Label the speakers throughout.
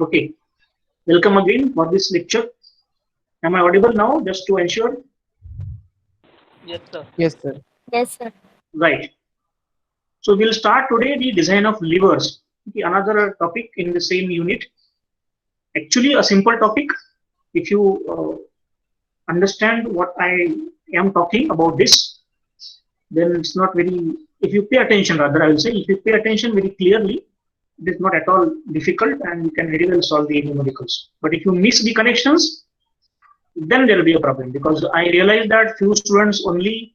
Speaker 1: Okay, welcome again for this lecture. Am I audible now? Just to ensure.
Speaker 2: Yes, sir.
Speaker 3: Yes, sir.
Speaker 4: Yes, sir.
Speaker 1: Right. So we'll start today the design of levers. Okay, another topic in the same unit. Actually, a simple topic. If you understand what I am talking about this, then it's not very. If you pay attention, rather, I will say, if you pay attention very clearly, it is not at all difficult, and you can very well solve the numericals. But if you miss the connections, then there will be a problem, because I realize that few students only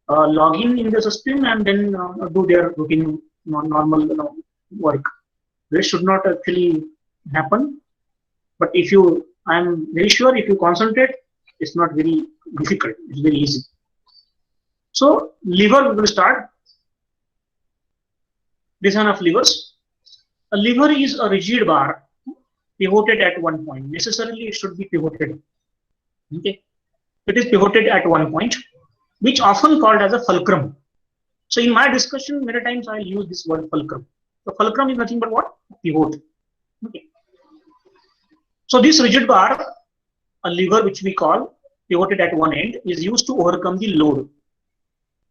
Speaker 1: log in the system and then do their routine normal work. This should not actually happen. But if you, I'm very sure if you concentrate, it's not very difficult. It's very easy. So lever, we will start. Design of levers. A lever is a rigid bar pivoted at one point. Necessarily, it should be pivoted. Okay, it is pivoted at one point, which often called as a fulcrum. So in my discussion, many times I use this word fulcrum. So fulcrum is nothing but what? Pivot. Okay. So this rigid bar, a lever which we call pivoted at one end, is used to overcome the load.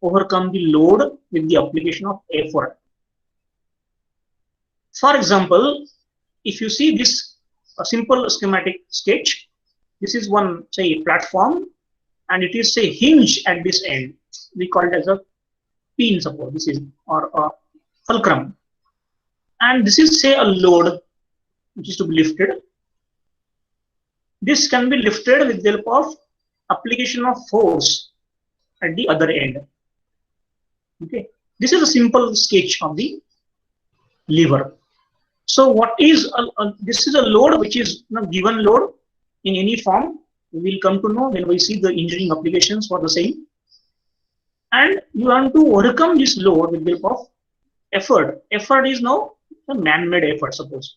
Speaker 1: Overcome the load with the application of effort. For example, if you see this, a simple schematic sketch, this is one, say, platform, and it is, say, hinge at this end. We call it as a pin, suppose this is, or a fulcrum. And this is, say, a load which is to be lifted. This can be lifted with the help of application of force at the other end. Okay, this is a simple sketch of the lever. So what is this is a load which is given load in any form. We will come to know when we see the engineering applications for the same. And you want to overcome this load with the help of effort. Effort is now a man-made effort, suppose.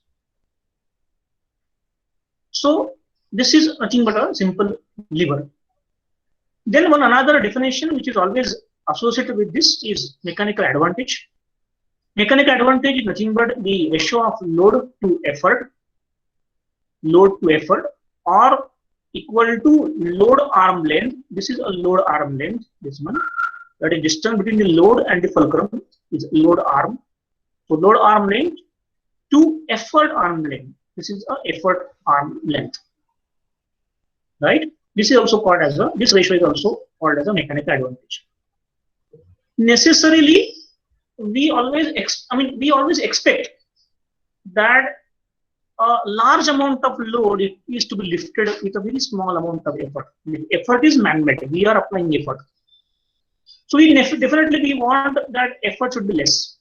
Speaker 1: So this is nothing but a simple lever. Then one another definition which is always associated with this is mechanical advantage. Mechanical advantage is nothing but the ratio of load to effort, or equal to load arm length. This is a load arm length, this one. That is distance between the load and the fulcrum is load arm. So load arm length to effort arm length. This is a effort arm length. Right? This is also called as this ratio is also called as a mechanical advantage. Necessarily, we always expect that a large amount of load is to be lifted with a very small amount of effort. Effort is man-made. We are applying effort. So we definitely want that effort should be less.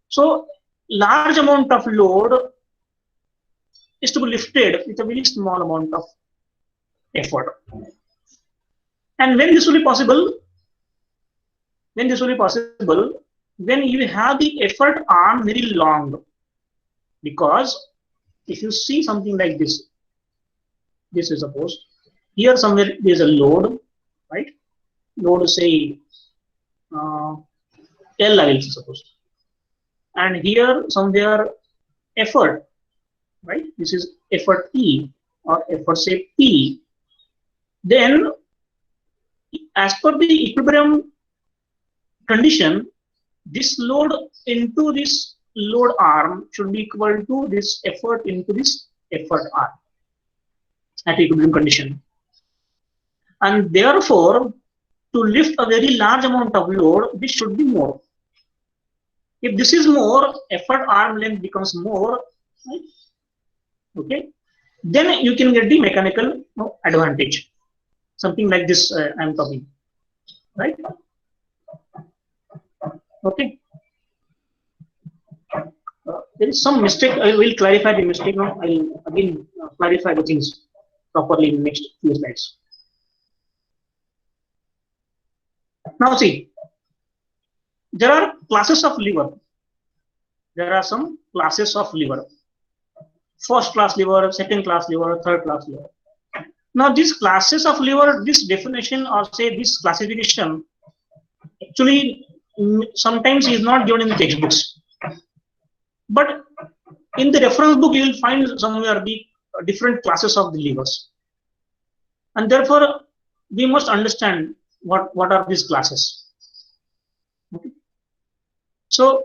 Speaker 1: So large amount of load is to be lifted with a very small amount of effort. And when this will be possible? When you have the effort arm very long. Because if you see something like this is suppose here somewhere there is a load, right? Load, say L, I will suppose, and here somewhere effort, right? This is effort E or effort, say, P. Then, as per the equilibrium condition, this load into this load arm should be equal to this effort into this effort arm at equilibrium condition. And therefore, to lift a very large amount of load, this should be more. If this is more, effort arm length becomes more, right? Okay, then you can get the mechanical advantage. Something like this I am talking, right? Okay. There is some mistake. I will clarify the mistake now. I will again clarify the things properly in the next few slides. Now see, there are classes of lever. There are some classes of lever. First class lever, second class lever, third class lever. Now these classes of lever, this definition or say this classification actually sometimes is not given in the textbooks. But In the reference book, you will find somewhere the different classes of the levers. And therefore, we must understand what are these classes. Okay. So,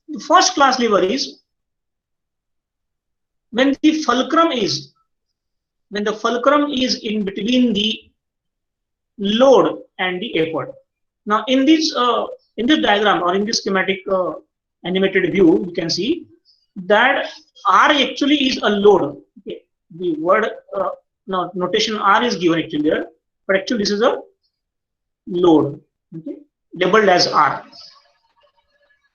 Speaker 1: the first class lever is when the fulcrum is in between the load and the effort. Now, in this diagram or in this schematic animated view, you can see that R actually is a load. Okay. The word notation R is given actually there, but actually this is a load, okay, labeled as R.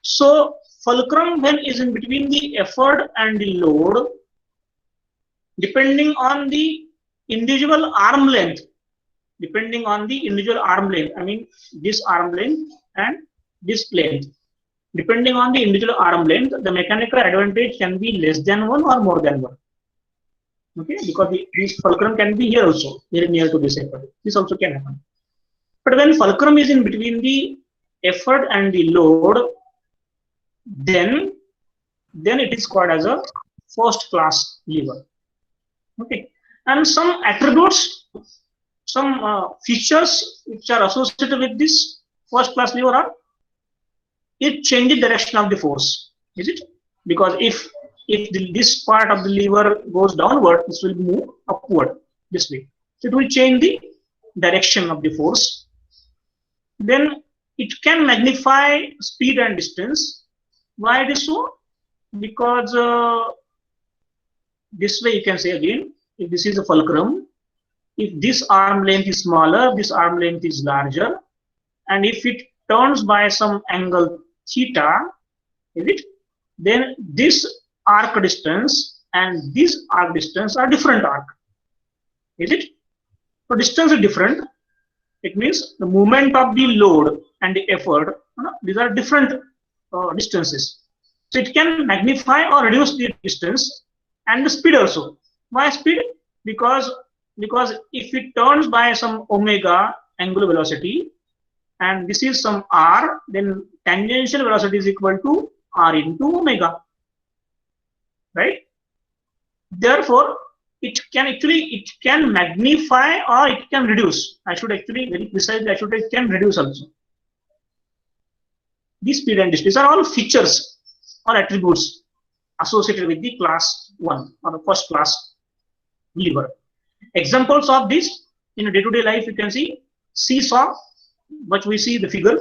Speaker 1: So fulcrum when is in between the effort and the load, depending on the individual arm length. I mean this arm length and this length. Depending on the individual arm length, the mechanical advantage can be less than 1 or more than 1. Okay, because this fulcrum can be here also, very near to this effort. This also can happen. But when fulcrum is in between the effort and the load, then it is called as a first class lever. Okay, and some attributes, some features which are associated with this first class lever are: it changes direction of the force. Is it? Because if this part of the lever goes downward, this will move upward this way. So it will change the direction of the force. Then it can magnify speed and distance. Why it is so? Because this way you can say again, if this is a fulcrum, if this arm length is smaller, this arm length is larger, and if it turns by some angle theta, is it? Then this arc distance and this arc distance are different arc. Is it? So distance is different. It means the movement of the load and the effort, these are different distances. So it can magnify or reduce the distance and the speed also. Why speed? Because if it turns by some omega angular velocity and this is some r, then tangential velocity is equal to r into omega. Right? Therefore, it can magnify or it can reduce. I should actually very precisely, it can reduce also. These speed and distance are all features or attributes associated with the class 1 or the first class lever. Examples of this in a day-to-day life, you can see seesaw, which we see the figure,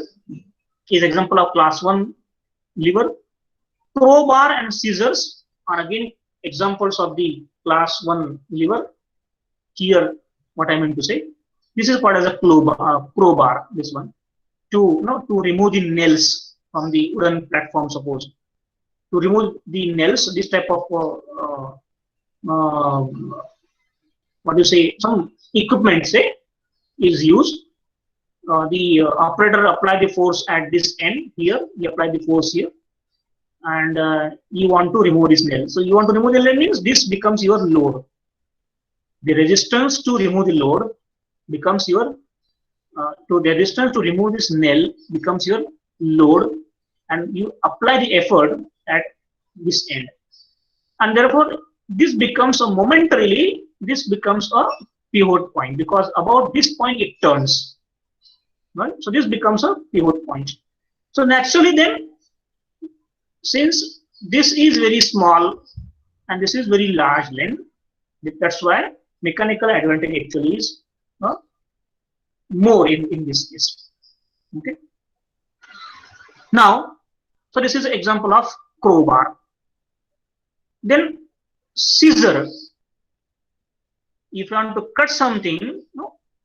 Speaker 1: is example of class 1 lever. Crowbar and scissors are again examples of the class 1 lever. Here, what I meant to say, this is called as a crowbar. This one, to remove the nails from the wooden platform. Suppose to remove the nails, this type of what do you say? Some equipment say is used. The operator apply the force at this end here. He apply the force here. And you want to remove this nail. So you want to remove the nail means this becomes your load. The resistance to remove the load becomes your the resistance to remove this nail becomes your load, and you apply the effort at this end. And therefore, this becomes momentarily a pivot point, because about this point it turns. Right? So this becomes a pivot point. So naturally then, since this is very small and this is very large length, that's why mechanical advantage actually is more in this case. Okay. Now, so this is an example of crowbar. Then scissor. If you want to cut something,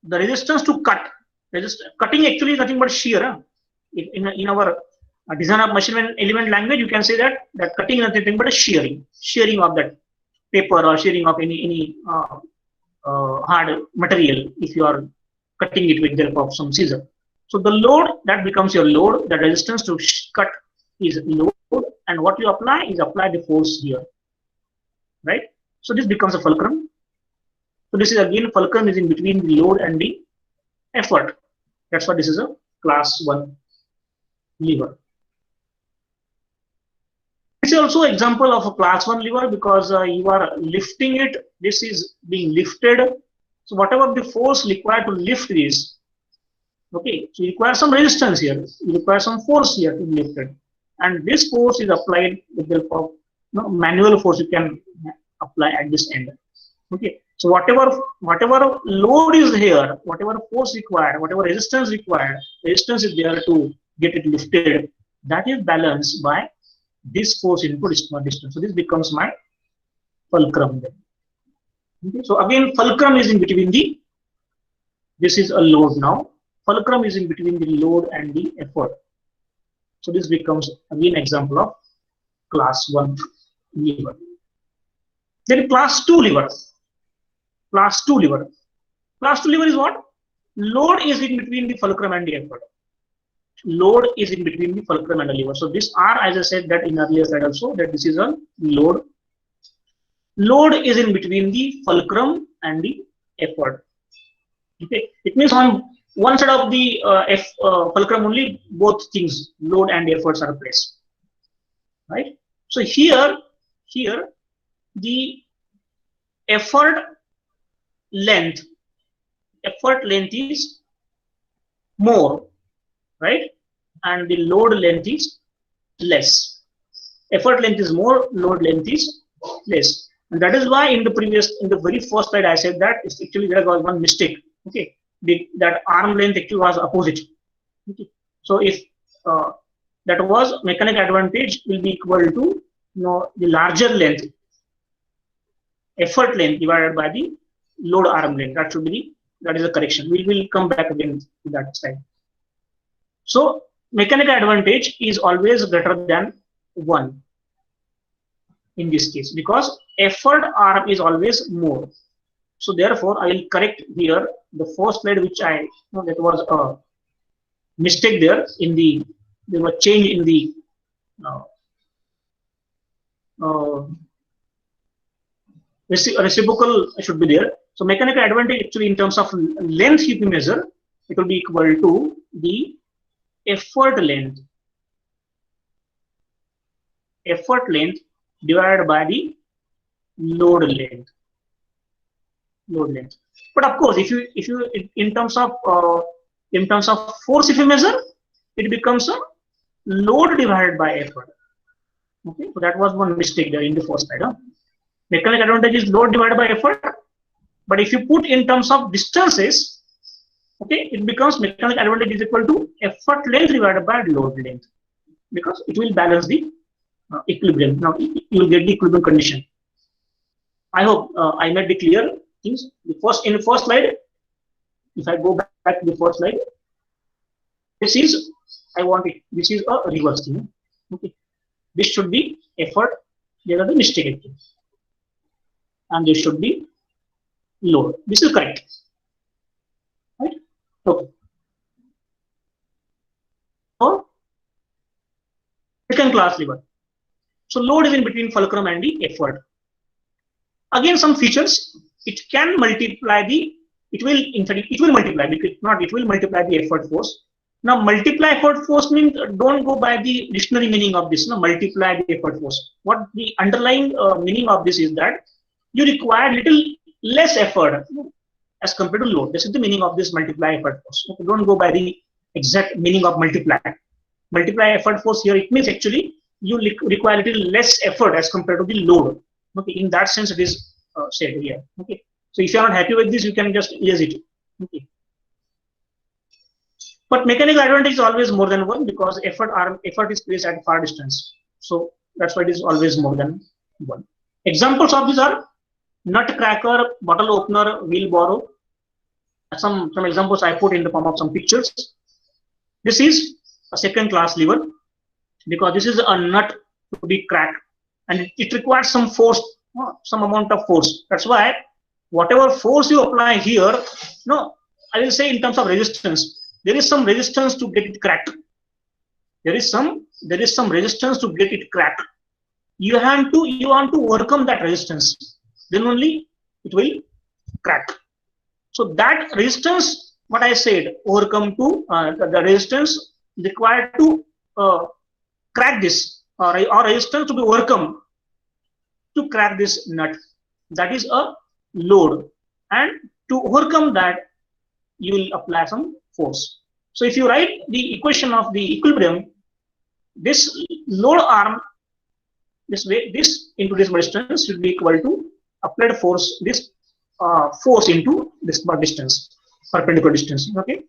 Speaker 1: the resistance to cutting actually is nothing but shear. In our design of machine element language, you can say that cutting is nothing but a shearing of that paper or shearing of any hard material if you are cutting it with the help of some scissor. So the load, that becomes your load, the resistance to cut is load, and what you apply is apply the force here. Right? So this becomes a fulcrum. So this is again, fulcrum is in between the load and the effort. That's why this is a class 1 lever. is also example of a class 1 lever because you are lifting it. This is being lifted. So whatever the force required to lift this, okay, so you require some resistance here. You require some force here to be lifted. And this force is applied with the help of manual force you can apply at this end. Okay, so whatever load is here, whatever force required, whatever resistance required, resistance is there to get it lifted. That is balanced by this force into distance. So this becomes my fulcrum then. Okay, so again, fulcrum is in between the. This is a load now. Fulcrum is in between the load and the effort. So this becomes again example of class 1 lever. Then class 2 lever. Class 2 lever. Class 2 lever is what? Load is in between the fulcrum and the effort. Load is in between the fulcrum and the lever. So this R, as I said that in earlier slide also, that this is a load. Load is in between the fulcrum and the effort. Okay, it means on one side of the fulcrum only both things, load and efforts, are placed. Right. So here the effort length is more, right, and the load length is less. Effort length is more, load length is less, and that is why in the very first slide I said that actually there was one mistake. Okay, that arm length actually was opposite. Okay, so if that was mechanical advantage will be equal to the larger length, effort length divided by the load arm length. That is a correction. We will come back again to that side. So mechanical advantage is always greater than 1 in this case because effort arm is always more. So therefore I will correct here the first slide which that was a mistake there was change in the reciprocal should be there. So mechanical advantage actually in terms of length if you measure, it will be equal to the effort length divided by the load length. But of course, if you in terms of force if you measure, it becomes a load divided by effort. Okay, so that was one mistake there in the first slide. Mechanical advantage is load divided by effort, but if you put in terms of distances, okay, it becomes mechanical advantage is equal to effort length divided by load length because it will balance the equilibrium. Now you will get the equilibrium condition. I hope I made it clear things. In the first slide, if I go back to the first slide, this is this is a reverse thing. Okay, this should be effort. There are the mistake, and this should be load. This is correct, right? Okay. So second class lever. So load is in between fulcrum and the effort. Again, some features. It can multiply it will multiply the effort force. Now multiply effort force means don't go by the dictionary meaning of this. Multiply the effort force. What the underlying meaning of this is that you require little less effort as compared to load. This is the meaning of this multiply effort force. Okay, don't go by the exact meaning of multiply. Multiply effort force here, it means actually you require little less effort as compared to the load. Okay, in that sense it is said here. Okay, so if you are not happy with this, you can just erase it. Okay, but mechanical advantage is always more than 1 because effort is placed at far distance. So that's why it is always more than 1. Examples of these are nutcracker, bottle opener, wheelbarrow. Some examples I put in the form of some pictures. This is a second class lever because this is a nut to be cracked and it requires some force, some amount of force. That's why whatever force you apply here, I will say in terms of resistance, there is some resistance to get it cracked. There is some resistance to get it cracked. You want to overcome that resistance, then only it will crack. So that resistance, what I said, overcome to the resistance required to crack this or resistance to be overcome to crack this nut. That is a load, and to overcome that, you will apply some force. So if you write the equation of the equilibrium, this load arm, this way, this into this distance should be equal to applied force, this force into this distance, perpendicular distance. Okay.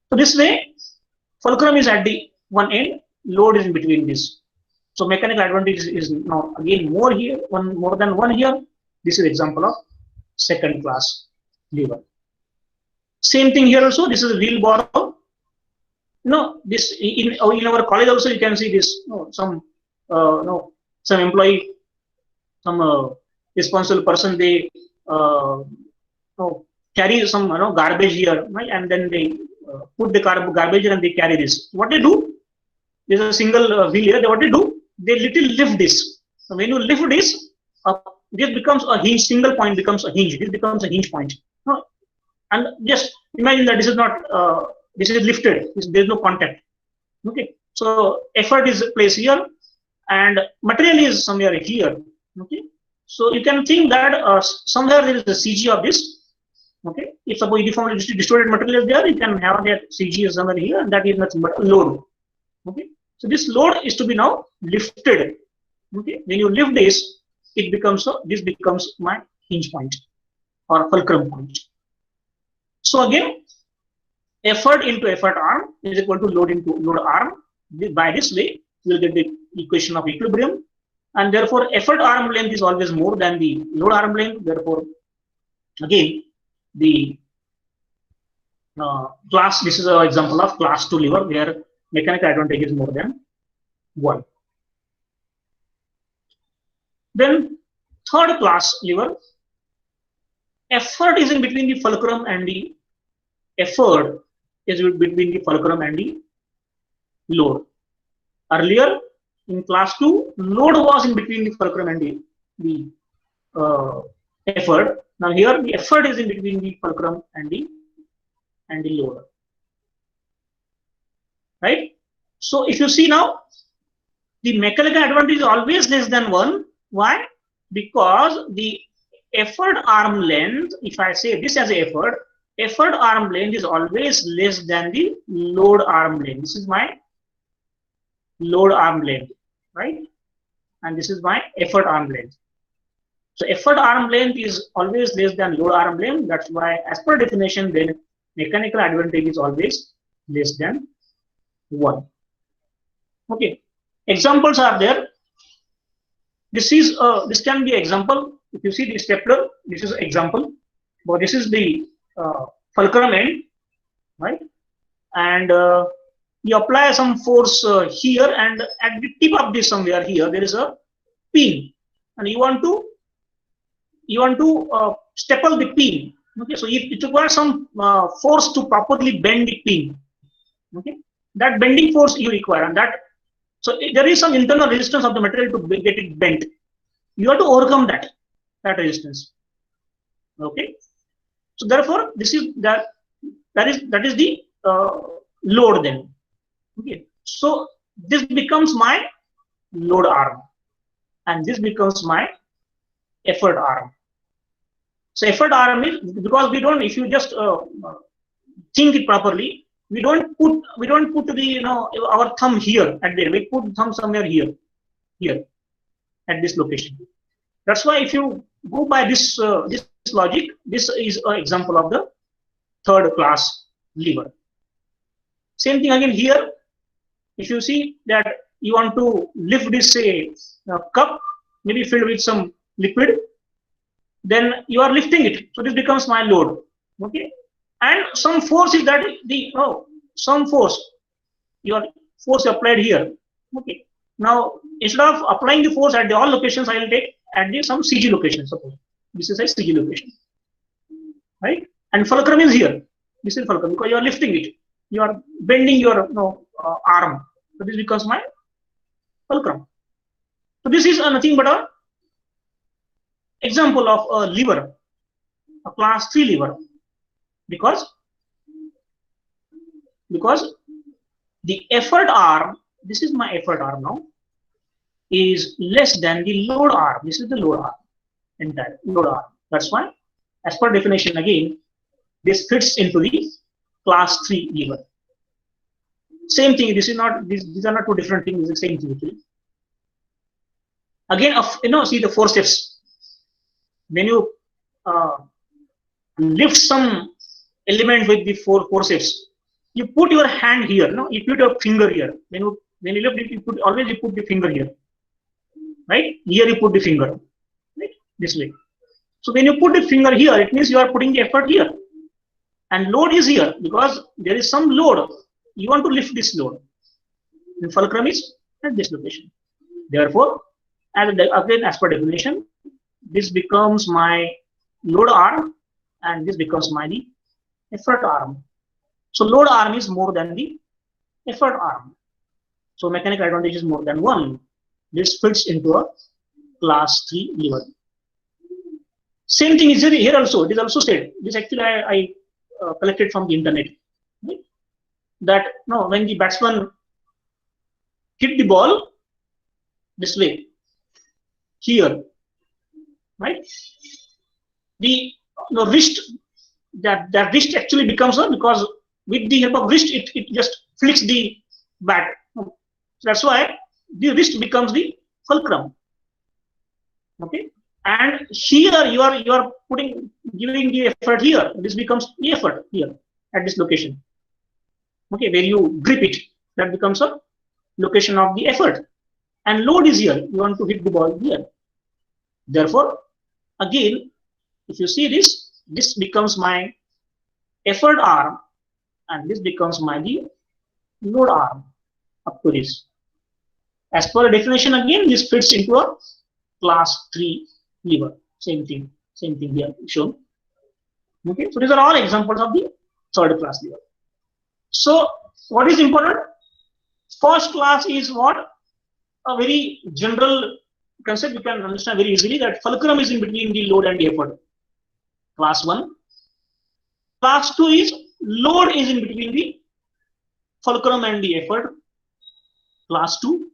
Speaker 1: So this way, fulcrum is at the one end, load is in between this. So mechanical advantage is now again more here, more than one here. This is example of second class lever. Same thing here also. This is a wheel borrow. This in our college also you can see this. Some some employee, some responsible person, they carry some garbage here, right? And then they put the garbage here and they carry this. What they do? There's a single wheel here. What they do? They little lift this. So when you lift this, this becomes a hinge. Single point becomes a hinge. This becomes a hinge point. And just imagine that this is not. This is lifted. There is no contact. Okay. So effort is placed here, and material is somewhere here. Okay. So you can think that somewhere there is the CG of this. Okay. If suppose uniformly distorted material is there, you can have that CG somewhere here, and that is nothing but a load. Okay. So this load is to be now lifted. Okay. When you lift this, it becomes this becomes my hinge point or fulcrum point. So again, effort into effort arm is equal to load into load arm. By this way, you will get the equation of equilibrium, and therefore effort arm length is always more than the load arm length. Therefore, again, the class. This is an example of class 2 lever where mechanical advantage is more than 1. Then third class lever, effort is in between the fulcrum and the effort is between the fulcrum and the load. Earlier in class 2, load was in between the fulcrum and the effort. Now here the effort is in between the fulcrum and the load. Right? So if you see now, the mechanical advantage is always less than 1. Why? Because the effort arm length, if I say this as effort arm length is always less than the load arm length. This is my load arm length, right? And this is my effort arm length. So effort arm length is always less than load arm length. That's why, as per definition, then mechanical advantage is always less than 1. Okay. Examples are there. This can be example. If you see the stapler, this is example. But this is the fulcrum end, right? And you apply some force here, and at the tip of this somewhere here there is a pin, and you want to staple the pin. Okay, so it requires some force to properly bend the pin. Okay, that bending force you require, and that there is some internal resistance of the material to get it bent. You have to overcome that resistance. Okay, so therefore this is that is the load then. Okay, so this becomes my load arm, and this becomes my effort arm. So effort arm is, because we don't, if you just think it properly, we don't put the our thumb here at there. We put thumb somewhere here at this location. That's why if you go by this this logic, this is an example of the third class lever. Same thing again here. If you see that you want to lift this cup, maybe filled with some liquid, then you are lifting it. So this becomes my load. Okay, and some force is that some force, your force applied here. Okay, now instead of applying the force at all locations, I will take at some CG location. Suppose this is a CG location, right? And fulcrum is here. This is fulcrum because you are lifting it. You are bending your arm. So this becomes my fulcrum. So this is nothing but a example of a lever, a class 3 lever, because the effort arm, this is my effort arm now, is less than the load arm. This is the load arm, entire load arm. That's why, as per definition again, this fits into the class 3 lever. Same thing. This is not. These are not two different things. It's the same thing. Actually. Again, see the forceps. When you lift some element with the forceps, you put your hand here. No, you put your finger here. When you lift it, you put the finger here. Right? Here you put the finger. Right? This way. So when you put the finger here, it means you are putting the effort here. And load is here because there is some load. You want to lift this load. And fulcrum is at this location. Therefore, again, as per definition, this becomes my load arm and this becomes my effort arm. So load arm is more than the effort arm. So mechanical advantage is more than 1. This fits into a class 3 lever. Same thing is here also. It is also said. This actually I collected from the internet. Right? That no, when the batsman hit the ball this way, here, right? The wrist, that wrist actually becomes because with the help of wrist, it just flicks the bat. That's why the wrist becomes the fulcrum. Okay, and here you are giving the effort here. This becomes the effort here at this location. Okay, where you grip it, that becomes a location of the effort. And load is here. You want to hit the ball here. Therefore, again, if you see this becomes my effort arm, and this becomes my load arm up to this. As per the definition, again, this fits into a class 3 lever. Same thing here shown. Okay, so these are all examples of the third class lever. So, what is important? First class is what? A very general concept you can understand very easily, that fulcrum is in between the load and the effort. Class 1. Class 2 is load is in between the fulcrum and the effort. Class 2.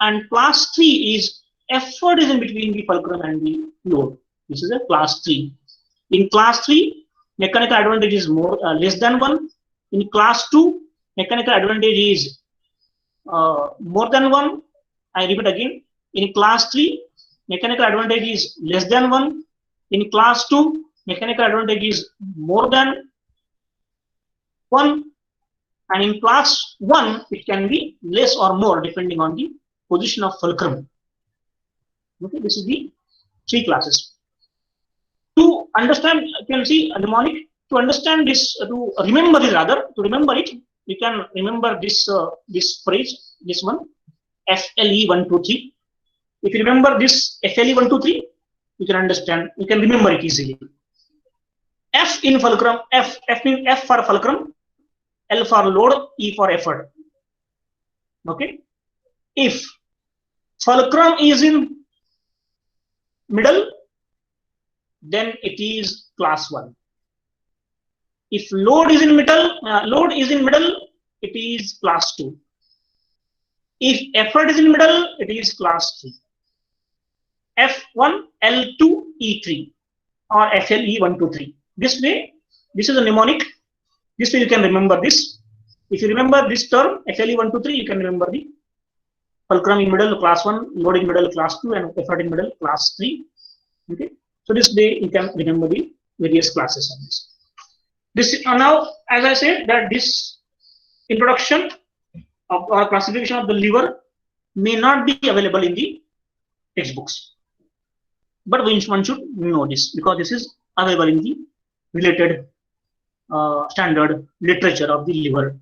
Speaker 1: And class 3 is effort is in between the fulcrum and the load. This is a class 3. In class 3, mechanical advantage is less than 1. In class 2, mechanical advantage is more than 1. I repeat again. In class 3, mechanical advantage is less than 1. In class 2, mechanical advantage is more than 1. And in class 1, it can be less or more depending on the position of fulcrum. Okay, this is the 3 classes. To understand, you can see a mnemonic. To understand this, to remember this rather, to remember it, you can remember this phrase, this one, FLE 1, 2, 3. If you remember this FLE 1, 2, 3, you can understand, you can remember it easily. F in fulcrum, F means F for fulcrum, L for load, E for effort. Okay. If fulcrum is in middle, then it is class 1. If load is in middle, it is class 2. If effort is in middle, it is class 3. F1, L2, E3 or FLE 1, 2, 3. This way, this is a mnemonic. This way you can remember this. If you remember this term, FLE 1, 2, 3, you can remember the fulcrum in middle, class 1, load in middle, class 2, and effort in middle, class 3. Okay. So this way you can remember the various classes of this. This now, as I said, that this introduction of or classification of the lever may not be available in the textbooks, but one should know this because this is available in the related standard literature of the lever.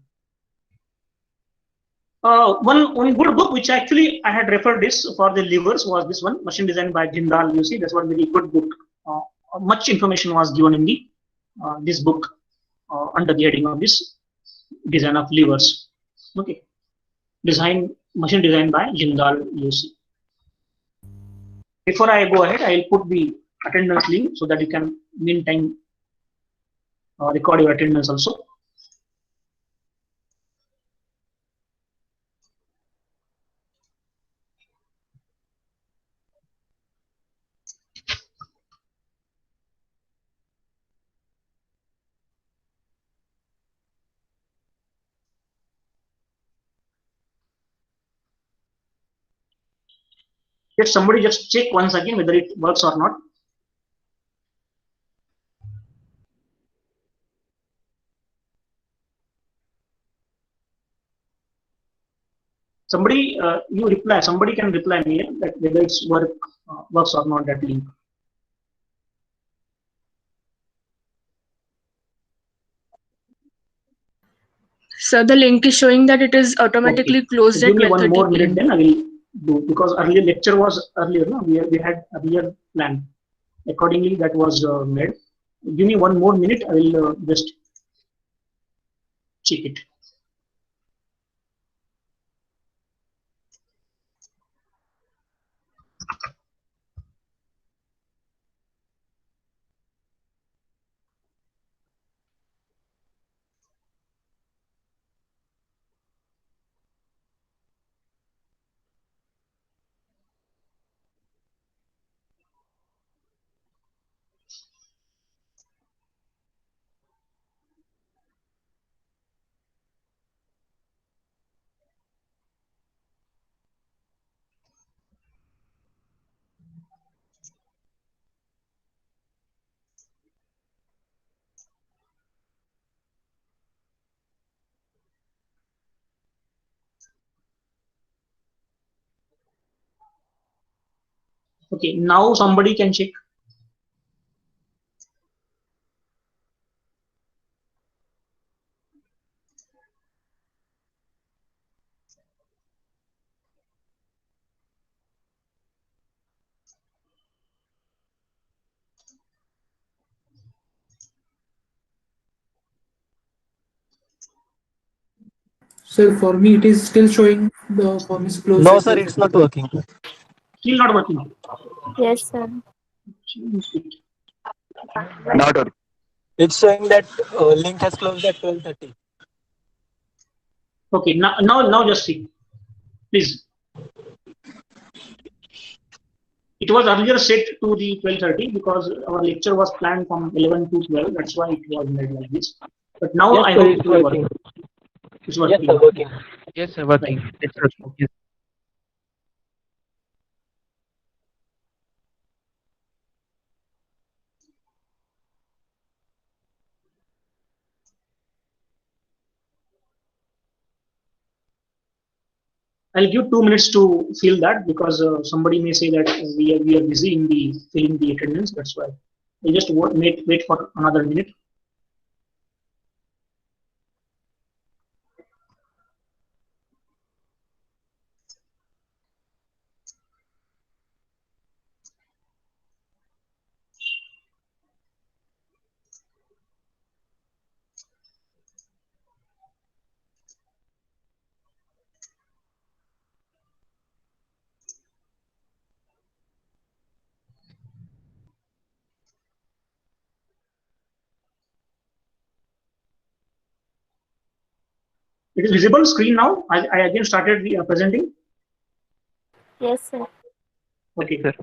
Speaker 1: One good book which actually I had referred this for the levers was this one, Machine Design by Jindal. You see, that's one very good book. Much information was given in the this book under the heading of this design of levers. Okay, machine design by Jindal. You see. Before I go ahead, I will put the attendance link so that you can meantime record your attendance also. Let somebody just check once again whether it works or not. Somebody, you reply. Somebody can reply me that whether it's works or not, that link.
Speaker 3: So the link is showing that it is automatically closed
Speaker 1: Give
Speaker 3: at
Speaker 1: me one
Speaker 3: 12:30
Speaker 1: more minute,
Speaker 3: p.m.
Speaker 1: then I will do, because earlier lecture was earlier. No, we had earlier plan. Accordingly, that was made. Give me one more minute. I will just check it. Okay, now somebody can check.
Speaker 4: So for me, it is still showing the form is closed.
Speaker 2: No, sir, it's not working.
Speaker 1: Still not working.
Speaker 5: Yes, sir.
Speaker 2: Not working. It's showing that link has closed at 12:30.
Speaker 1: Okay, now just see, please. It was earlier set to the 12:30 because our lecture was planned from 11 to 12. That's why it was made like this. But now
Speaker 2: Yes,
Speaker 1: I
Speaker 2: sir,
Speaker 1: hope
Speaker 2: it's
Speaker 1: it will
Speaker 2: working.
Speaker 1: work. It's
Speaker 2: Yes,
Speaker 1: working.
Speaker 2: sir, working.
Speaker 6: Yes, sir, working.
Speaker 1: Right.
Speaker 6: It's working. Yes.
Speaker 1: I'll give 2 minutes to fill that because somebody may say that we are busy in the filling the attendance. That's why I just wait for another minute. It is visible screen now. I again started presenting.
Speaker 5: Yes, sir.
Speaker 1: Okay.
Speaker 6: Sir.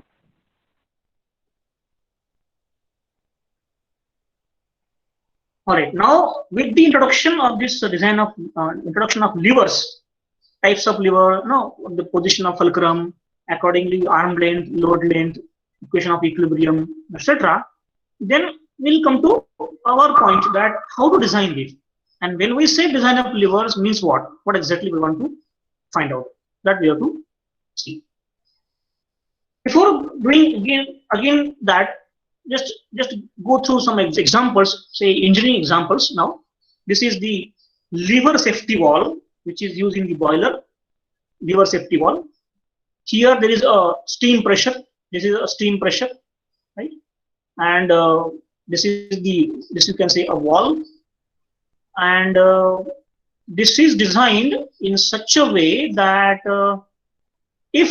Speaker 1: All right. Now, with the introduction of this design of introduction of levers, types of lever, no, the position of fulcrum, accordingly arm length, load length, equation of equilibrium, etc. Then we'll come to our point that how to design this. And when we say design of levers means what? What exactly we want to find out? That we have to see. Before doing again that, just go through some examples, say engineering examples. Now, this is the lever safety valve which is used in the boiler. Lever safety valve. Here there is a steam pressure. This is a steam pressure, right? And this you can say a valve, and this is designed in such a way that if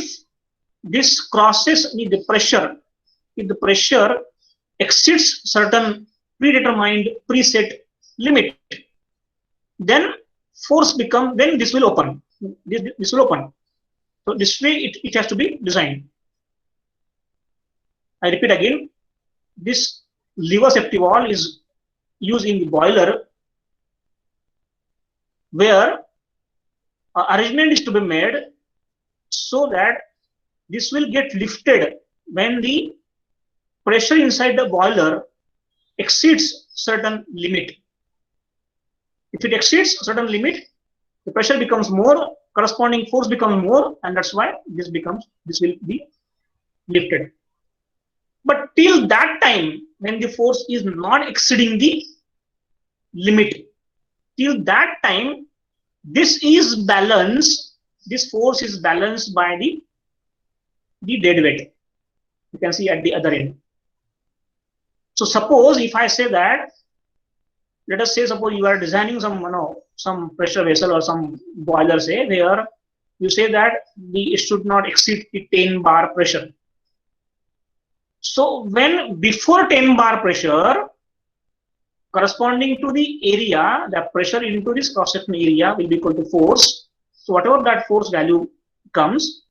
Speaker 1: this crosses the pressure, if the pressure exceeds certain predetermined preset limit, then then this will open. This will open. So this way it has to be designed. I repeat again, this lever safety valve is used in the boiler where arrangement is to be made so that this will get lifted when the pressure inside the boiler exceeds certain limit. If it exceeds a certain limit, the pressure becomes more, corresponding force becomes more, and that's why this will be lifted. But till that time, when the force is not exceeding the limit, till that time, this is balanced, this force is balanced by the dead weight. You can see at the other end. So suppose if I say that, let us say suppose you are designing some pressure vessel or some boiler, say there you say that it should not exceed the 10 bar pressure. So when before 10 bar pressure, corresponding to the area, the pressure into this cross-section area will be equal to force. So whatever that force value comes,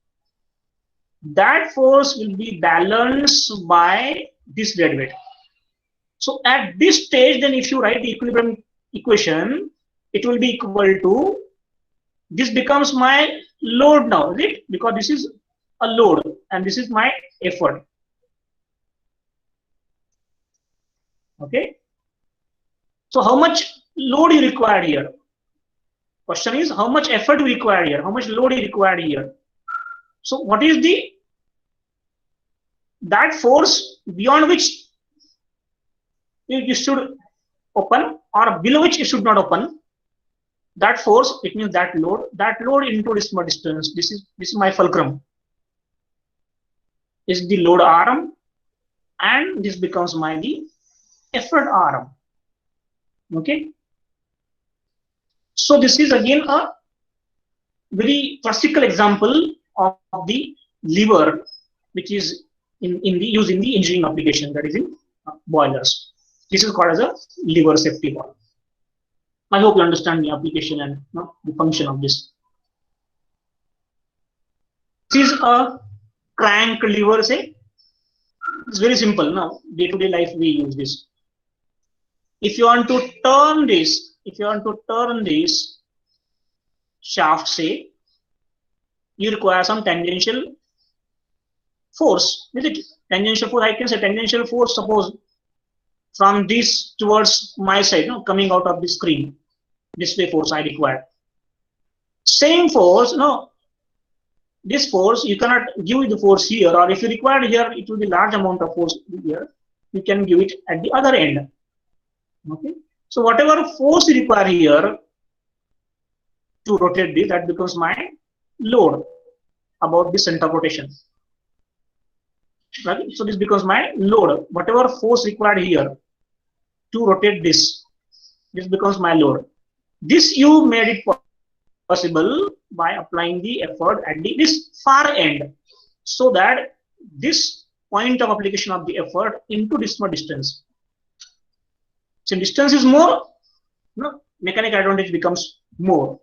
Speaker 1: that force will be balanced by this dead weight. So at this stage, then if you write the equilibrium equation, it will be equal to, this becomes my load now, is it? Because this is a load and this is my effort. Okay. So how much load you require here? Question is how much effort you require here? How much load you require here? So what is that force beyond which you should open or below which it should not open? That force, it means that load into this distance. This is my fulcrum. This is the load arm, and this becomes the effort arm. Okay. So this is again a very classical example of the lever, which is used in the engineering application, that is in boilers. This is called as a lever safety valve. I hope you understand the application and the function of this. This is a crank lever, say. It's very simple now. Day-to-day life we use this. If you want to turn this, shaft, say, you require some tangential force. Is it tangential force? I can say tangential force, suppose from this towards my side, coming out of the screen, display force I require. Same force, this force you cannot give the force here, or if you require here, it will be large amount of force here. You can give it at the other end. Okay. So whatever force you require here to rotate this, that becomes my load about the center of rotation. Right? So this becomes my load. Whatever force required here to rotate this becomes my load. This you made it possible by applying the effort at this far end, so that this point of application of the effort into this much distance. So distance is more, mechanical advantage becomes more,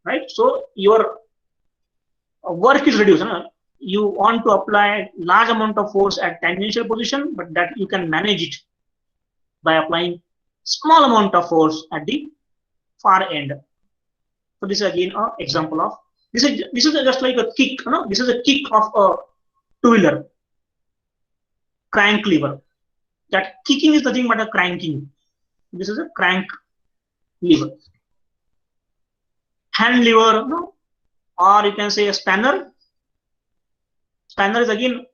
Speaker 1: right? So your work is reduced. You want to apply large amount of force at tangential position, but that you can manage it by applying small amount of force at the far end. So this is again an example of this is just like a kick. This is a kick of a two-wheeler crank lever. That kicking is nothing but a cranking. This is a crank lever. Hand lever, or you can say a spanner. Spanner is again,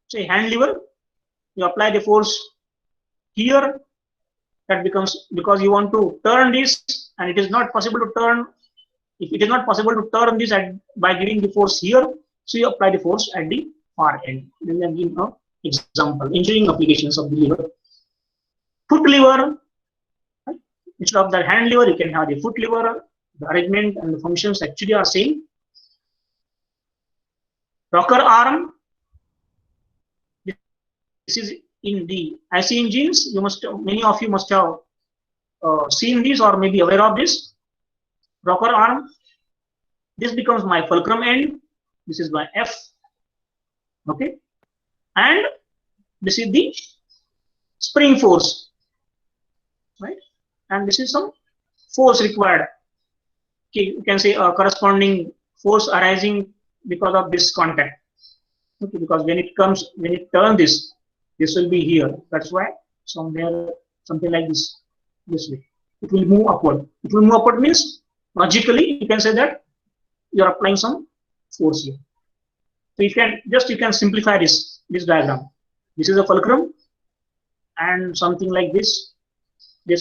Speaker 1: say, hand lever. You apply the force here. That becomes, because you want to turn this, and it is not possible to turn. If it is not possible to turn this by giving the force here, so you apply the force at the far end. Then again, example, engineering applications of the lever. Foot lever. Instead of the hand lever, you can have the foot lever. The arrangement and the functions actually are same. Rocker arm. This is in the IC engines. Many of you must have seen this or maybe aware of this. Rocker arm. This becomes my fulcrum end. This is my F. Okay, and this is the spring force, right? And this is some force required. Okay, you can say a corresponding force arising because of this contact. Okay, because when it turns this will be here. That's why somewhere something like this way. It will move upward. It will move upward means logically you can say that you are applying some force here. So you can simplify this diagram. This is a fulcrum and something like this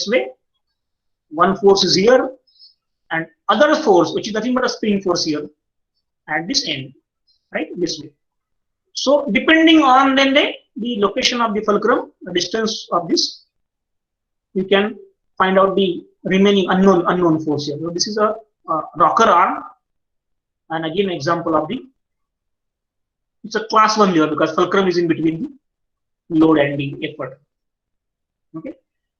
Speaker 1: way. One force is here and other force, which is nothing but a spring force here at this end, right? This way. So depending on then the location of the fulcrum, the distance of this, you can find out the remaining unknown force here. So this is a rocker arm, and again example of it's a class 1 lever because fulcrum is in between the load and the effort. Okay.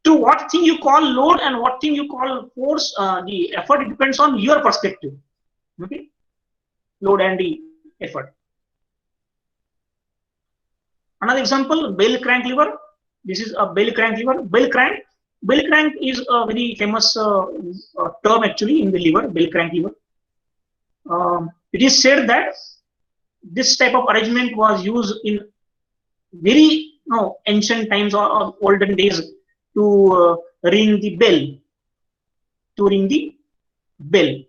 Speaker 1: To what thing you call load and what thing you call force, the effort, it depends on your perspective. Okay. Load and the effort. Another example, bell crank lever. This is a bell crank lever. Bell crank is a very famous term actually in the lever, bell crank lever. It is said that this type of arrangement was used in very ancient times or olden days to ring the bell.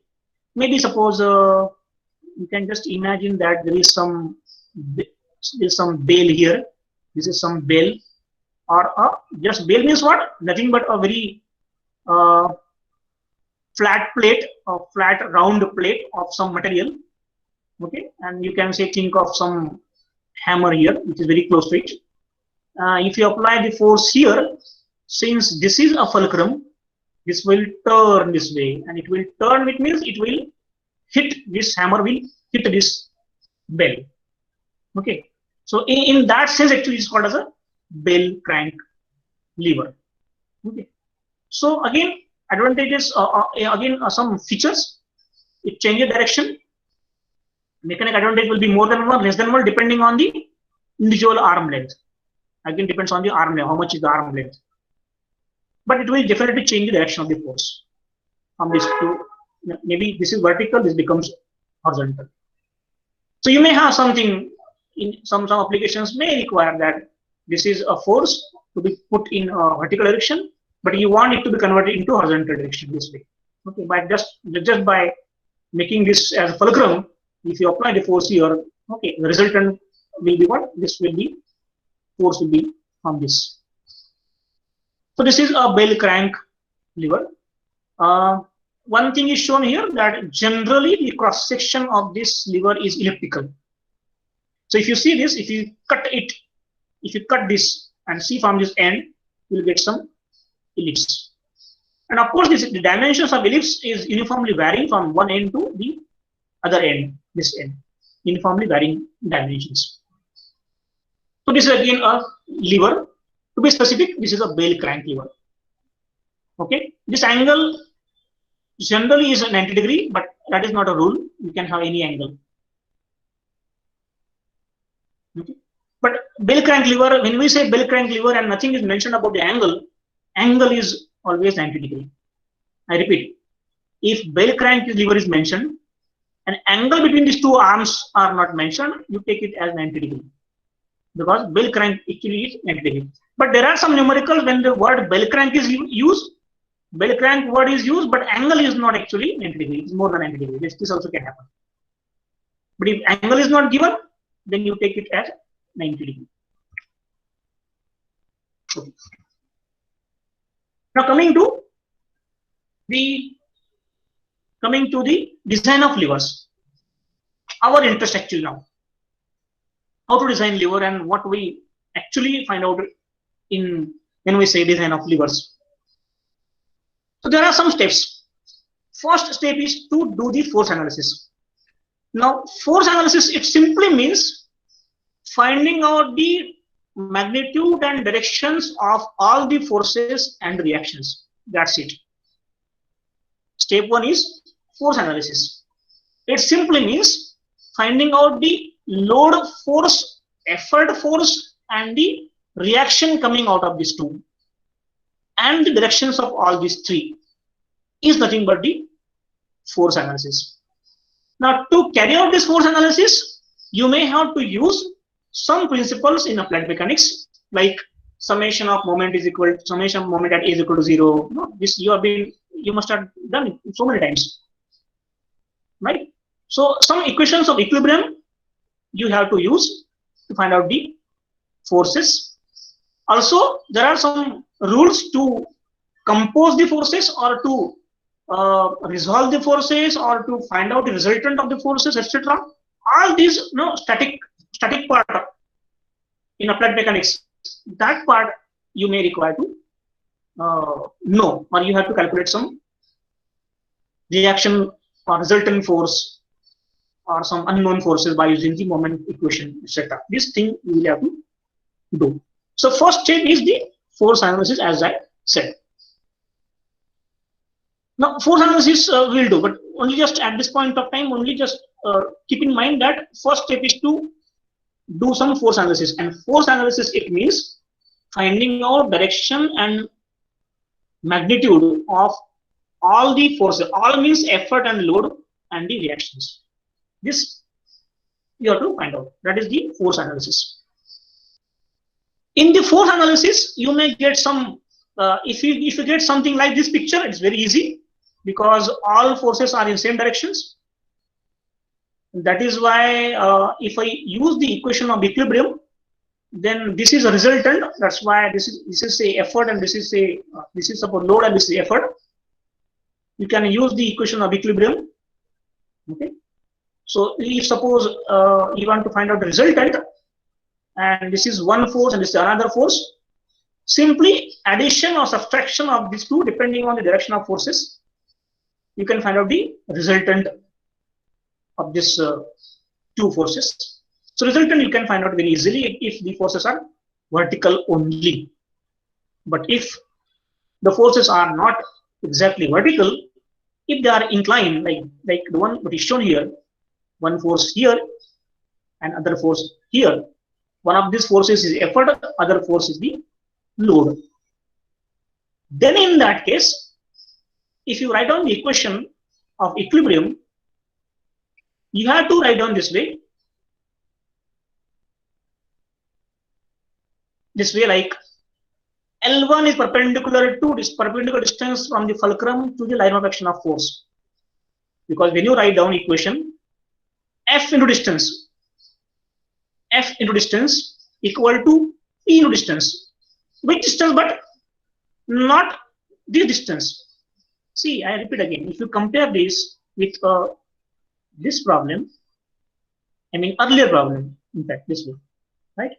Speaker 1: Maybe suppose you can just imagine that there is some bell here. This is some bell, or just bell means what? Nothing but a very flat plate, a flat round plate of some material. Okay, and you can say think of some hammer here, which is very close to it. If you apply the force here, since this is a fulcrum, this will turn this way, and it will turn, which means it will hit this hammer, will hit this bell. Okay, so in that sense, actually, it's called as a bell crank lever. Okay, so again, advantages, some features. It changes direction. Mechanic advantage will be more than one, less than one, depending on the individual arm length. Again, depends on the arm length, how much is the arm length. But it will definitely change the direction of the force. From this to maybe this is vertical, this becomes horizontal. So you may have something in some applications may require that this is a force to be put in a vertical direction, but you want it to be converted into horizontal direction this way. Okay, by just by making this as a fulcrum, if you apply the force here, okay, the resultant will be what? This will be force will be from this. So this is a bell crank lever. One thing is shown here that generally the cross section of this lever is elliptical. So if you see this, if you cut this and see from this end, you will get some ellipse. And of course, the dimensions of ellipse is uniformly varying from one end to the other end, this end, uniformly varying dimensions. So this is again a lever. To be specific, this is a bell crank lever. Okay, this angle generally is a 90 degree, but that is not a rule. You can have any angle. Okay. But bell crank lever, when we say bell crank lever and nothing is mentioned about the angle is always 90 degree. I repeat, if bell crank lever is mentioned, an angle between these two arms are not mentioned, you take it as 90 degree. Because bell crank actually is 90 degree. But there are some numericals when the word bell crank is used, bell crank word is used, but angle is not actually 90 degree. It's more than 90 degree. This also can happen. But if angle is not given, then you take it as 90 degree. Okay. Now coming to the design of levers. Our interest actually now. How to design lever and what we actually find out in when we say design of levers. So there are some steps. First step is to do the force analysis. Now force analysis, it simply means finding out the magnitude and directions of all the forces and reactions. That's it. Step 1 is force analysis. It simply means finding out the load force, effort force, and the reaction coming out of these two, and the directions of all these three is nothing but the force analysis. Now to carry out this force analysis, you may have to use some principles in applied mechanics, like summation of moment is equal summation of moment at A is equal to 0. No, this you must have done it so many times, right? So some equations of equilibrium you have to use to find out the forces. Also, there are some rules to compose the forces or to resolve the forces or to find out the resultant of the forces, etc. All these, static part in applied mechanics, that part you may require to know, or you have to calculate some reaction or resultant force or some unknown forces by using the moment equation, etc. This thing you will have to do. So first step is the force analysis, as I said. Now force analysis we'll do, but only just at this point of time, only just keep in mind that first step is to do some force analysis, and force analysis, it means finding out direction and magnitude of all the forces. All means effort and load and the reactions. This you have to find out. That is the force analysis. In the force analysis, you may get some. If you get something like this picture, it's very easy because all forces are in same directions. That is why if I use the equation of equilibrium, then this is a resultant. That's why this is say effort, and this is say this is suppose load, and this is effort. You can use the equation of equilibrium. Okay. So if suppose you want to find out the resultant, and this is one force and this is another force, simply addition or subtraction of these two depending on the direction of forces, you can find out the resultant of this two forces. So resultant you can find out very easily if the forces are vertical only. But if the forces are not exactly vertical, if they are inclined, like the one that is shown here, one force here and other force here, one of these forces is effort, other force is the load. Then in that case, if you write down the equation of equilibrium, you have to write down this way. This way, like L1 is perpendicular to this perpendicular distance from the fulcrum to the line of action of force. Because when you write down equation, F into distance equal to P into distance. Which distance? But not this distance. See, I repeat again. If you compare this with this problem, I mean earlier problem, in fact, this way, right?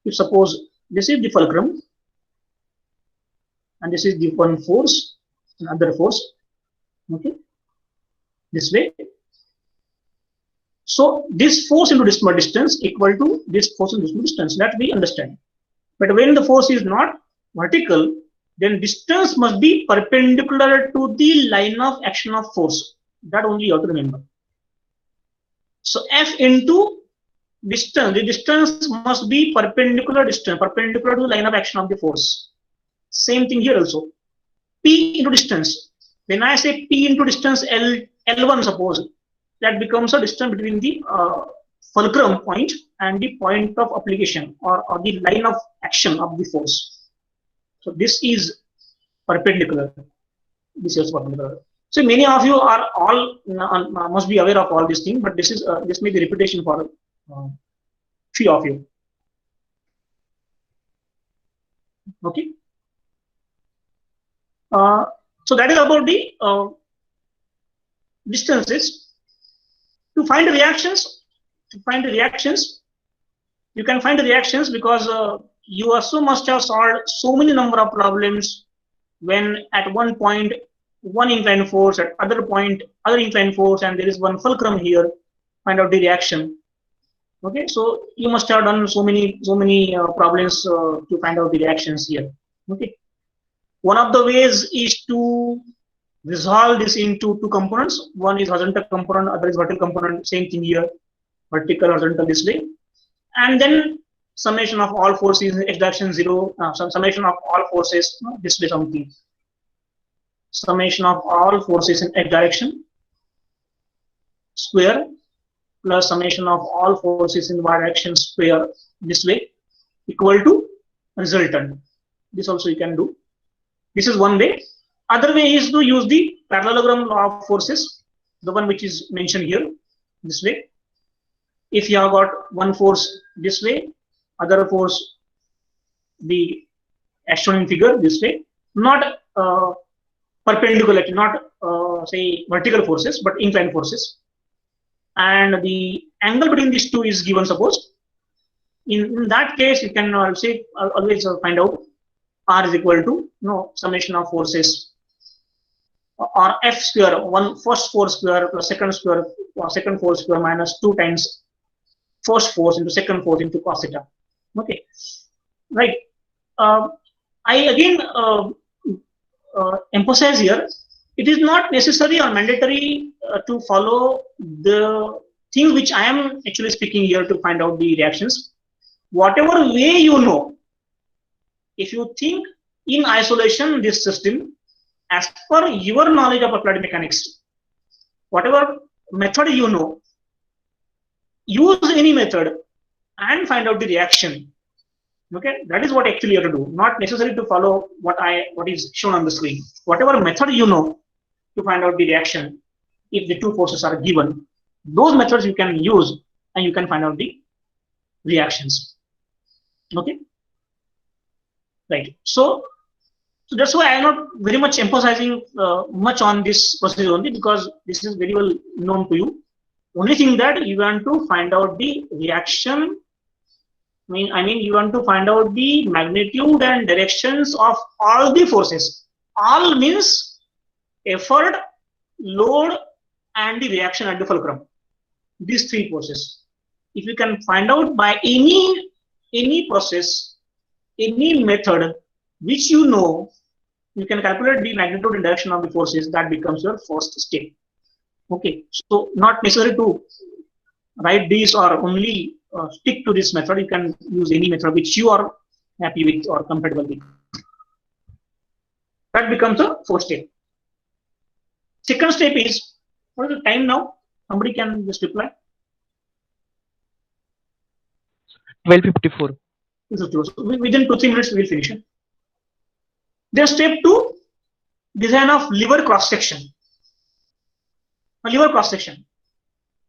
Speaker 1: If suppose this is the fulcrum, and this is the one force, another force, okay, this way. So this force into this distance equal to this force into this distance, that we understand. But when the force is not vertical, then distance must be perpendicular to the line of action of force. That only you have to remember. So F into distance, the distance must be perpendicular to the line of action of the force. Same thing here also. P into distance. When I say P into distance L1, suppose, that becomes a distance between the fulcrum point and the point of application or the line of action of the force. So this is perpendicular. This is perpendicular. So many of you are all must be aware of all these things, but this may be repetition for few of you. Okay. So that is about the distances. To find the reactions, you can find the reactions because you also must have solved so many number of problems when at one point one inclined force, at other point other inclined force, and there is one fulcrum here. Find out the reaction. Okay, so you must have done so many problems to find out the reactions here. Okay, one of the ways is to resolve this into two components. One is horizontal component, other is vertical component. Same thing here, vertical, horizontal this way, and then summation of all forces in x direction 0. Summation of all forces this way something. Summation of all forces in x direction square plus summation of all forces in y direction square this way equal to resultant. This also you can do. This is one way. Other way is to use the parallelogram law of forces, the one which is mentioned here, this way. If you have got one force this way, other force as shown in figure this way, not perpendicular, not say vertical forces, but inclined forces. And the angle between these two is given, suppose. In that case, you can always find out R is equal to summation of forces, or F square, first force square plus second square or second force square minus 2 times first force into second force into cos theta. Okay, right. I again emphasize here, it is not necessary or mandatory to follow the things which I am actually speaking here to find out the reactions. Whatever way you know, if you think in isolation this system, as per your knowledge of applied mechanics, whatever method you know, use any method and find out the reaction. Okay, that is what actually you have to do. Not necessary to follow what is shown on the screen. Whatever method you know to find out the reaction, if the two forces are given, those methods you can use and you can find out the reactions. Okay, right. So that's why I am not very much emphasizing much on this procedure only, because this is very well known to you. Only thing that you want to find out the reaction. I mean, you want to find out the magnitude and directions of all the forces. All means effort, load, and the reaction at the fulcrum. These three forces. If you can find out by any process, any method which you know, you can calculate the magnitude and direction of the forces. That becomes your first step. Okay, so not necessary to write this or only stick to this method. You can use any method which you are happy with or comfortable with. That becomes the first step. Second step is, what is the time now? Somebody can just reply.
Speaker 2: 12:54.
Speaker 1: Within 2-3 minutes we will finish it. Then step 2, design of lever cross section. Lever cross section.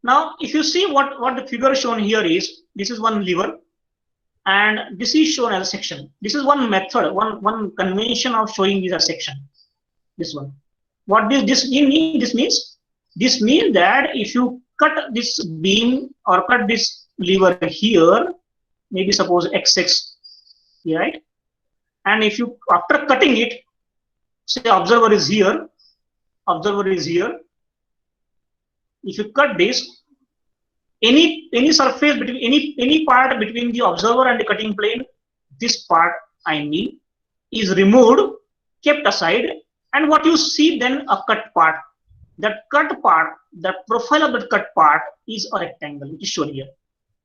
Speaker 1: Now, if you see what the figure shown here is, this is one lever, and this is shown as a section. This is one method, one convention of showing this as a section. This one. What this mean? This means that if you cut this beam or cut this lever here, maybe suppose XX, right? And if you, after cutting it, say observer is here, if you cut this, any surface between any part between the observer and the cutting plane, this part I mean is removed, kept aside, and what you see then a cut part. That cut part, the profile of that cut part is a rectangle, which is shown here.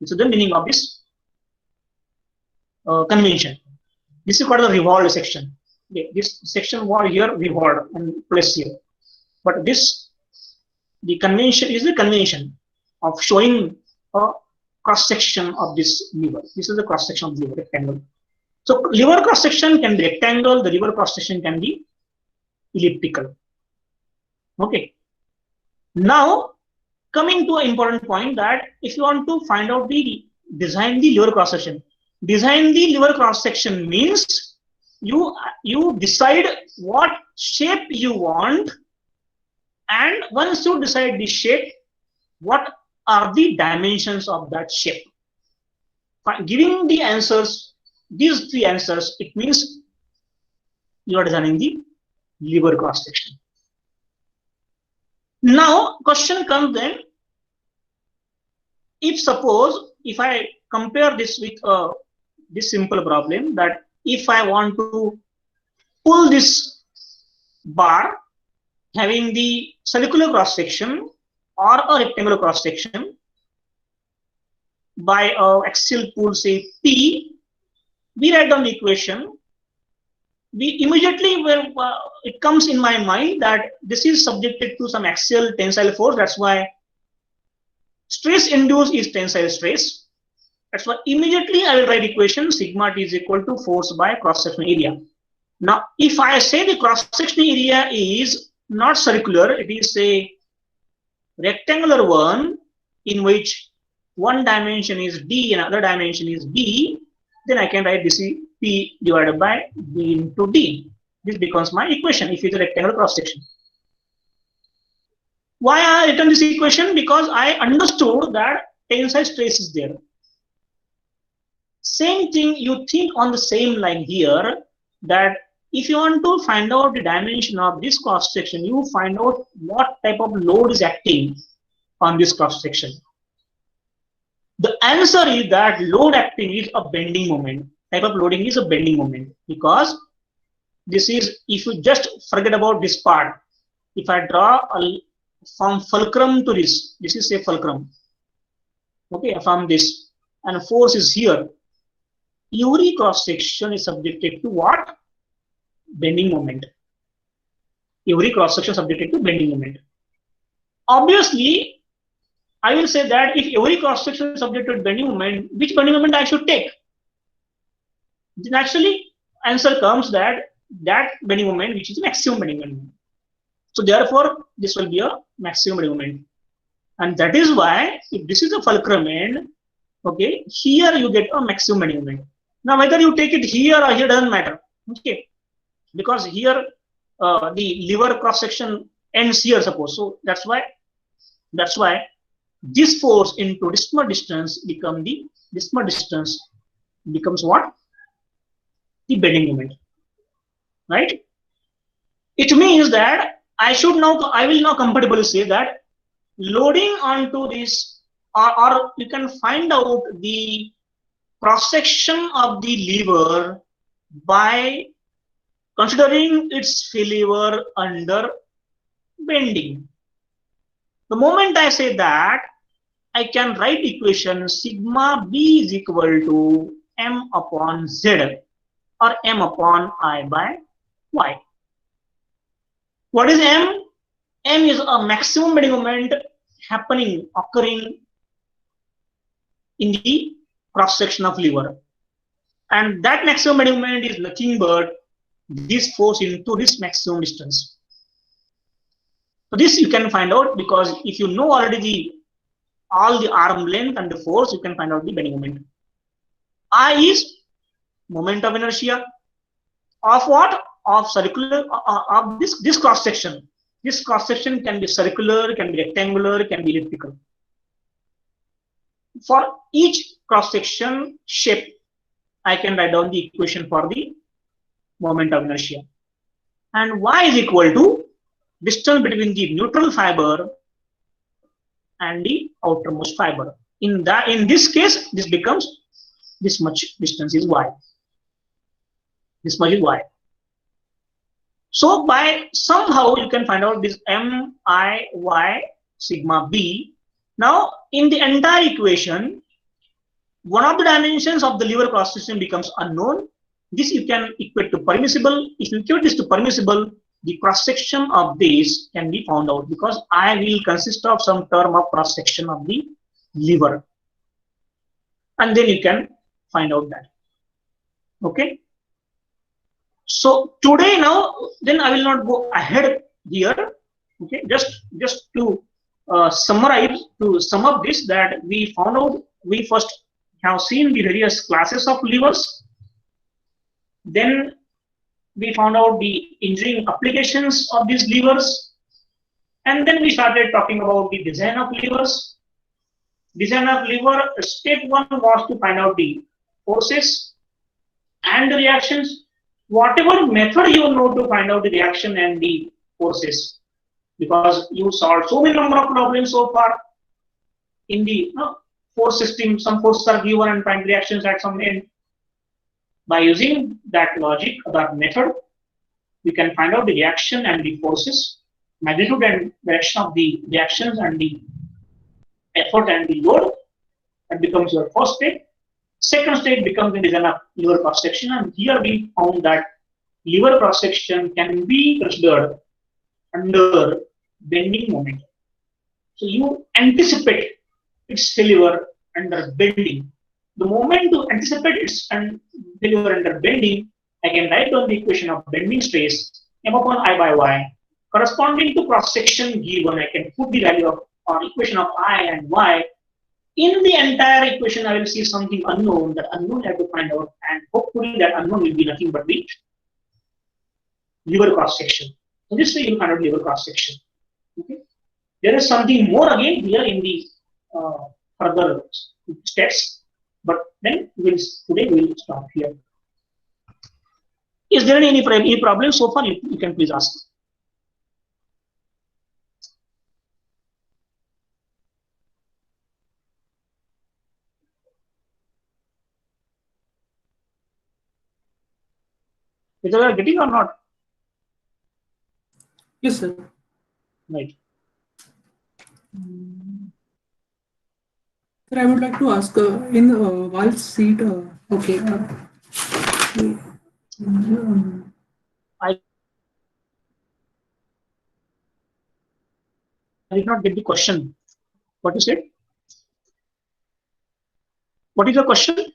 Speaker 1: This is the meaning of this convention. This is called the revolved section. Okay, this section was here revolved and placed here, but the convention is the convention of showing a cross section of this lever. This is the cross section of the lever, rectangle. So lever cross section can be rectangle, the lever cross section can be elliptical. Okay. Now coming to an important point, that if you want to find out design the lever cross section. Design the lever cross section means you decide what shape you want, and once you decide the shape, what are the dimensions of that shape. By giving the answers, these 3 answers, it means you are designing the lever cross section. Now question comes then, if I compare this with this simple problem, that if I want to pull this bar having the circular cross section or a rectangular cross section by axial pull, say P, we write down the equation. We immediately, it comes in my mind that this is subjected to some axial tensile force. That's why Stress induced is tensile stress. That's why immediately I will write equation sigma T is equal to force by cross-sectional area. Now, if I say the cross-sectional area is not circular, it is a rectangular one in which one dimension is D and another dimension is B, then I can write this is P divided by B into D. This becomes my equation if it's a rectangular cross-section. Why I written this equation? Because I understood that tensile stress is there. Same thing you think on the same line here, that if you want to find out the dimension of this cross section, you find out what type of load is acting on this cross section. The answer is that load acting is a bending moment. Type of loading is a bending moment, because this is, if you just forget about this part, if I draw from fulcrum to this is a fulcrum, okay, from this, and force is here. Every cross section is subjected to what? Bending moment. Every cross section subjected to bending moment. Obviously, I will say that if every cross section is subjected to bending moment, which bending moment I should take? Naturally, answer comes that bending moment which is maximum bending moment. So therefore, this will be a maximum bending moment, and that is why if this is a fulcrum end, okay, here you get a maximum bending moment. Now whether you take it here or here doesn't matter, okay, because here the lever cross section ends here, suppose. So that's why this force into this much distance becomes what? The bending moment, right? It means that I will now comfortably say that loading onto this, or you can find out the cross section of the lever by considering its failure under bending. The moment I say that, I can write equation sigma B is equal to M upon Z or M upon I by Y. What is M? M is a maximum bending moment occurring in the cross section of lever, and that maximum bending moment is nothing but this force into this maximum distance. So this you can find out, because if you know already all the arm length and the force, you can find out the bending moment. I is moment of inertia of what? Of circular, of this cross section. This cross section can be circular, can be rectangular, can be elliptical. For each cross section shape, I can write down the equation for the moment of inertia. And Y is equal to distance between the neutral fiber and the outermost fiber. In this case, this becomes this much distance is Y. This much is Y. So by somehow you can find out this M I Y sigma B. Now in the entire equation, one of the dimensions of the lever cross section becomes unknown. This you can equate to permissible. If you equate this to permissible, the cross section of this can be found out, because I will consist of some term of cross section of the lever, and then you can find out that. Okay. So today now, then I will not go ahead here. Okay, just to summarize, to sum up this, that we found out, we first have seen the various classes of levers. Then we found out the engineering applications of these levers, and then we started talking about the design of levers. Design of lever, step one was to find out the forces and the reactions. Whatever method you know to find out the reaction and the forces, because you solved so many number of problems so far in the force system. Some forces are given and find reactions at some end. By using that logic, that method, we can find out the reaction and the forces, magnitude and direction of the reactions, and the effort and the load. That becomes your first step. Second step becomes the design of lever cross section, and here we found that lever cross section can be considered under bending moment. So you anticipate its failure under bending. The moment to anticipate its failure under bending, I can write down the equation of bending stress m upon I by y corresponding to cross section given. I can put the value of equation of I and y. In the entire equation, I will see something unknown. That unknown I have to find out, and hopefully that unknown will be nothing but the liver cross section. So this way you find out liver cross section. Okay. There is something more again here in the further steps, but then today we will stop here. Is there any problem so far? You can please ask. Whether you are getting or not?
Speaker 4: Yes, sir.
Speaker 1: Right.
Speaker 4: Sir, I would like to ask in valve seat. Okay.
Speaker 1: I did not get the question. What you said? What is your question?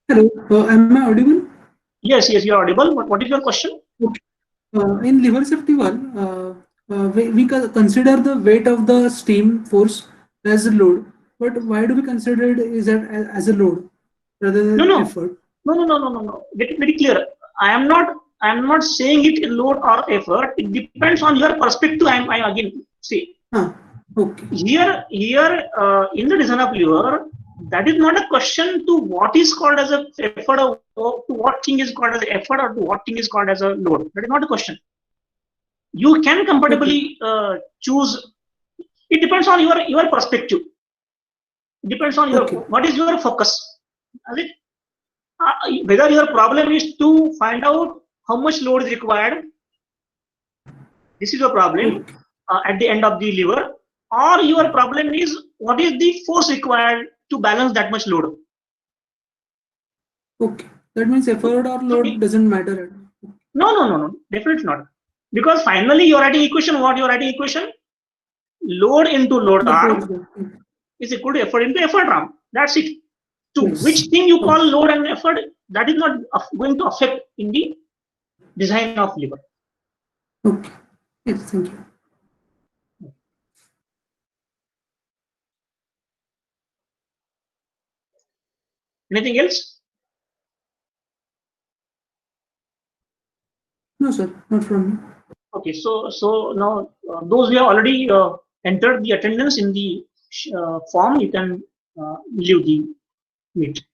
Speaker 4: Hello, am I audible?
Speaker 1: Yes, you are audible. But what is your question?
Speaker 4: In liver safety valve, we consider the weight of the steam force as a load. But why do we consider it as a load rather than effort?
Speaker 1: No. Get it very clear. I am not saying it load or effort. It depends on your perspective. I again say.
Speaker 4: Okay.
Speaker 1: Here in the design of liver, that is not a question to what is called as a effort or to what thing is called as effort or to what thing is called as a load. That is not a question. You can comfortably choose. It depends on your perspective. It depends on your what is your focus. Whether your problem is to find out how much load is required. This is your problem at the end of the lever, or your problem is what is the force required to balance that much load.
Speaker 4: Okay, that means effort or load doesn't matter.
Speaker 1: No, definitely not. Because finally you're writing equation. What you're writing equation? Load into load arm is equal to effort into effort arm. That's it. To which thing you call load and effort, that is not going to affect in the design of lever.
Speaker 4: Okay. Yes, thank you.
Speaker 1: Anything else?
Speaker 4: No, sir, not from me.
Speaker 1: Okay, so now those who have already entered the attendance in the form, you can leave the meet.